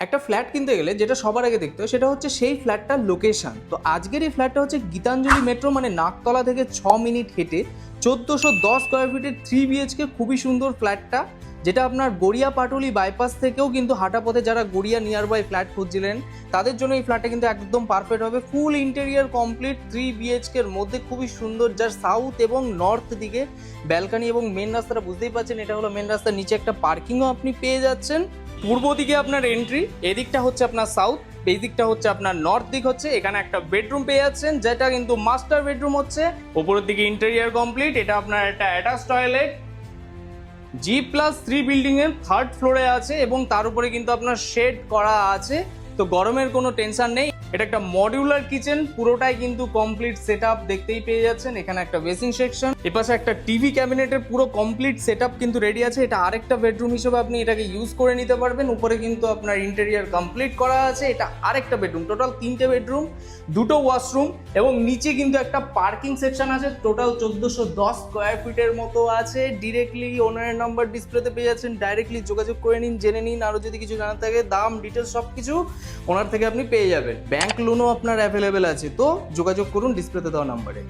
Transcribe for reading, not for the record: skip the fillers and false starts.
একটা ফ্ল্যাট কিনতে গেলে যেটা সবার আগে দেখতে হয় সেটা হচ্ছে সেই ফ্ল্যাটটার লোকেশন। তো আজকের এই ফ্ল্যাটটা হচ্ছে গীতাঞ্জলি মেট্রো মানে নাকতলা থেকে 6 মিনিট হেঁটে 1410 স্কোয়ার ফিটের 3 BHK খুবই সুন্দর ফ্ল্যাটটা, যেটা আপনার গড়িয়া পাটুলি বাইপাস থেকেও কিন্তু হাঁটা পথে যারা গড়িয়া নিয়ার বাই ফ্ল্যাট খুঁজছিলেন তাদের জন্য এই ফ্ল্যাটটা কিন্তু একদম পারফেক্ট হবে। ফুল ইন্টেরিয়ার কমপ্লিট 3 BHK এর মধ্যে খুবই সুন্দর, যার সাউথ এবং নর্থ দিকে ব্যালকানি এবং মেন রাস্তাটা বুঝতেই পাচ্ছেন এটা হলো মেন রাস্তার নিচে একটা পার্কিংও আপনি পেয়ে যাচ্ছেন। পূর্ব দিকে আপনার এন্ট্রি, এদিকটা হচ্ছে আপনার সাউথ, এই দিকটা হচ্ছে আপনার নর্থ দিক হচ্ছে। এখানে একটা বেডরুম পেয়ে যাচ্ছেন যেটা কিন্তু মাস্টার বেডরুম হচ্ছে। ওপরের দিকে ইন্টেরিয়ার কমপ্লিট, এটা আপনার একটা অ্যাটাচ টয়লেট, G+3 বিল্ডিং এর 3rd ফ্লোরে আছে এবং তার উপরে কিন্তু আপনার শেড করা আছে, তো গরমের কোনো টেনশন নেই। এটা একটা মডিউলার কিচেন, পুরোটাই কিন্তু কমপ্লিট সেটআপ দেখতেই পেয়ে যাচ্ছেন। এখানে একটা বেসিং সেকশন, এপাশে একটা টিভি ক্যাবিনেটের পুরো কমপ্লিট সেটআপ কিন্তু রেডি আছে। এটা আরেকটা বেডরুম হিসেবে আপনি এটাকে ইউজ করে নিতে পারবেন। উপরে কিন্তু আপনার ইন্টেরিয়ার কমপ্লিট করা আছে। এটা আরেকটা বেডরুম, টোটাল 3টে বেডরুম, 2টো ওয়াশরুম এবং নিচে কিন্তু একটা পার্কিং সেকশন আছে। টোটাল 1410 স্কোয়ার ফিটের মতো আছে। ডিরেক্টলি ওনারের নাম্বার ডিসপ্লেতে পেয়ে যাচ্ছেন, ডাইরেক্টলি যোগাযোগ করে নিন, জেনে নিন। আরও যদি কিছু জানার থাকে দাম ডিটেলস সব কিছু ওনার থেকে আপনি পেয়ে যাবেন। ব্যাংক লোনও আপনার অ্যাভেলেবেল আছে, তো যোগাযোগ করুন ডিসপ্লেতে দেওয়া নাম্বারে।